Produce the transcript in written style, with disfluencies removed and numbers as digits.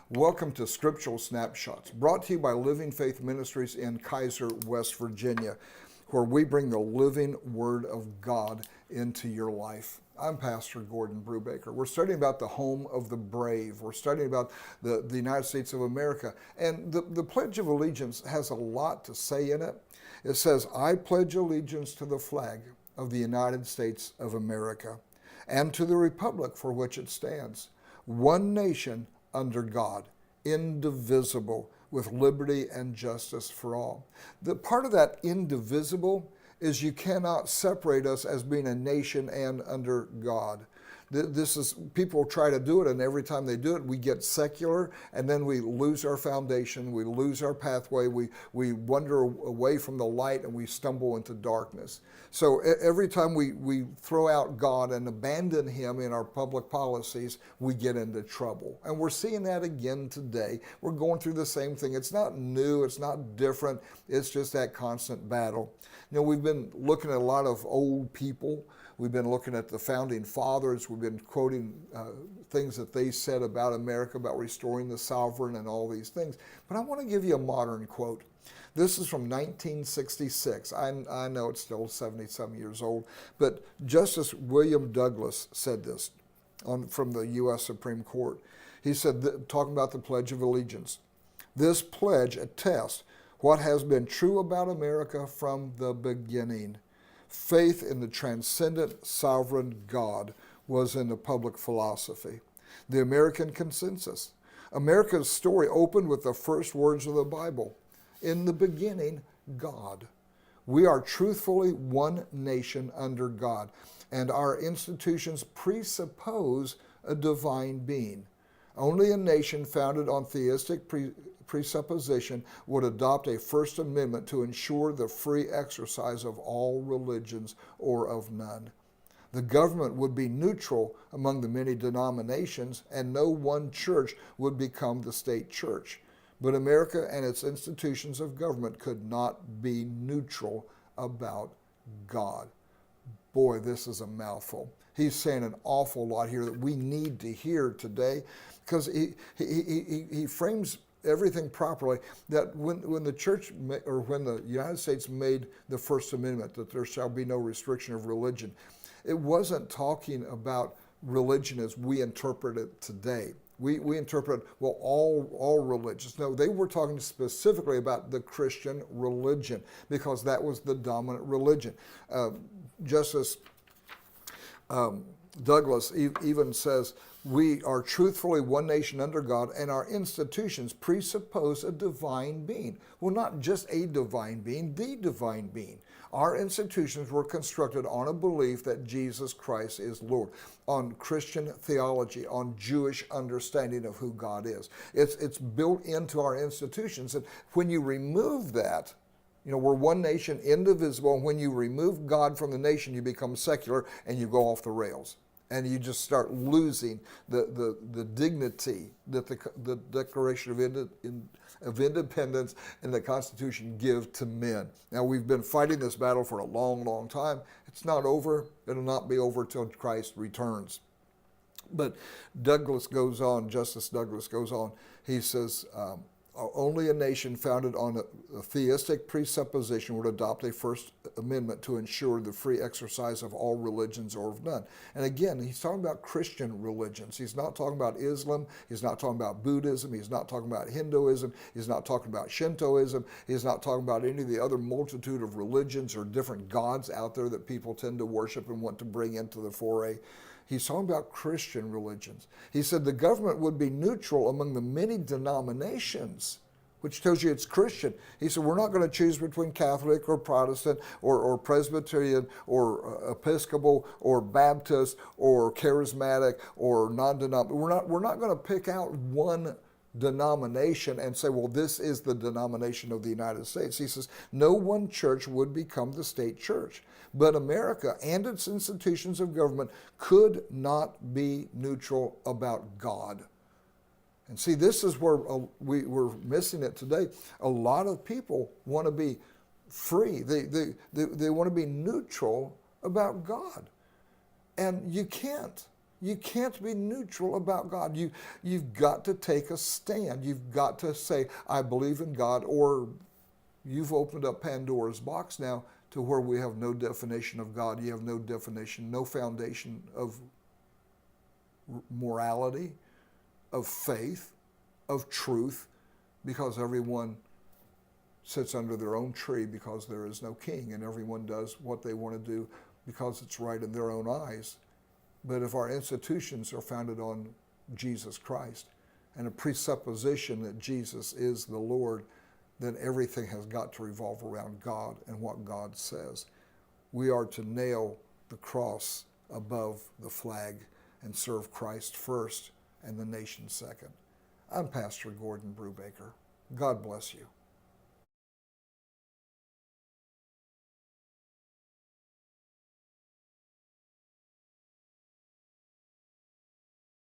Welcome to Scriptural Snapshots, brought to you by Living Faith Ministries in Kaiser, West Virginia, where we bring the living Word of God into your life. I'm Pastor Gordon Brubaker. We're studying about the home of the brave. We're studying about the United States of America. And the Pledge of Allegiance has a lot to say in it. It says, I pledge allegiance to the flag of the United States of America and to the republic for which it stands, one nation under God, indivisible, with liberty and justice for all. The part of that indivisible is you cannot separate us as being a nation and under God. This is, people try to do it, and every time they do it, we get secular, and then we lose our foundation, we lose our pathway, we wander away from the light, and we stumble into darkness. So every time we throw out God and abandon Him in our public policies, we get into trouble. And we're seeing that again today. We're going through the same thing. It's not new, it's not different, it's just that constant battle. You know, we've been looking at a lot of old people. We've been looking at the founding fathers. We've been quoting things that they said about America, about restoring the sovereign and all these things. But I want to give you a modern quote. This is from 1966. I know it's still 70-some years old, but Justice William Douglas said this from the U.S. Supreme Court. He said, talking about the Pledge of Allegiance, this pledge attests what has been true about America from the beginning. Faith in the transcendent sovereign God was in the public philosophy. The American consensus. America's story opened with the first words of the Bible. In the beginning, God. We are truthfully one nation under God, and our institutions presuppose a divine being. Only a nation founded on theistic presupposition would adopt a First Amendment to ensure the free exercise of all religions or of none. The government would be neutral among the many denominations, and no one church would become the state church. But America and its institutions of government could not be neutral about God. Boy, this is a mouthful. He's saying an awful lot here that we need to hear today, because he frames everything properly, that when the church, or when the United States made the First Amendment, that there shall be no restriction of religion, it wasn't talking about religion as we interpret it today. We interpret, well, all religions. No, they were talking specifically about the Christian religion, because that was the dominant religion. Justice Douglas even says, we are truthfully one nation under God, and our institutions presuppose a divine being. Well, not just a divine being, the divine being. Our institutions were constructed on a belief that Jesus Christ is Lord, on Christian theology, on Jewish understanding of who God is. It's built into our institutions, and when you remove that, you know, we're one nation, indivisible, and when you remove God from the nation, you become secular and you go off the rails. And you just start losing the dignity that the Declaration of Independence and the Constitution give to men. Now, we've been fighting this battle for a long, long time. It's not over. It'll not be over till Christ returns. But Douglas goes on, Justice Douglas goes on, he says, only a nation founded on a theistic presupposition would adopt a First Amendment to ensure the free exercise of all religions or of none. And again, he's talking about Christian religions. He's not talking about Islam. He's not talking about Buddhism. He's not talking about Hinduism. He's not talking about Shintoism. He's not talking about any of the other multitude of religions or different gods out there that people tend to worship and want to bring into the foray. He's talking about Christian religions. He said the government would be neutral among the many denominations, which tells you it's Christian. He said we're not going to choose between Catholic or Protestant or Presbyterian or Episcopal or Baptist or Charismatic or non-denominational. We're not going to pick out one denomination and say, well, this is the denomination of the United States. He says no one church would become the state church. But America and its institutions of government could not be neutral about God. And see, this is where we're missing it today. A lot of people want to be free. They want to be neutral about God. And you can't. You can't be neutral about God. You've got to take a stand. You've got to say, I believe in God, or you've opened up Pandora's box now to where we have no definition of God. You have no definition, no foundation of morality, of faith, of truth, because everyone sits under their own tree because there is no king, and everyone does what they want to do because it's right in their own eyes. But if our institutions are founded on Jesus Christ and a presupposition that Jesus is the Lord, then everything has got to revolve around God and what God says. We are to nail the cross above the flag and serve Christ first and the nation second. I'm Pastor Gordon Brubaker. God bless you.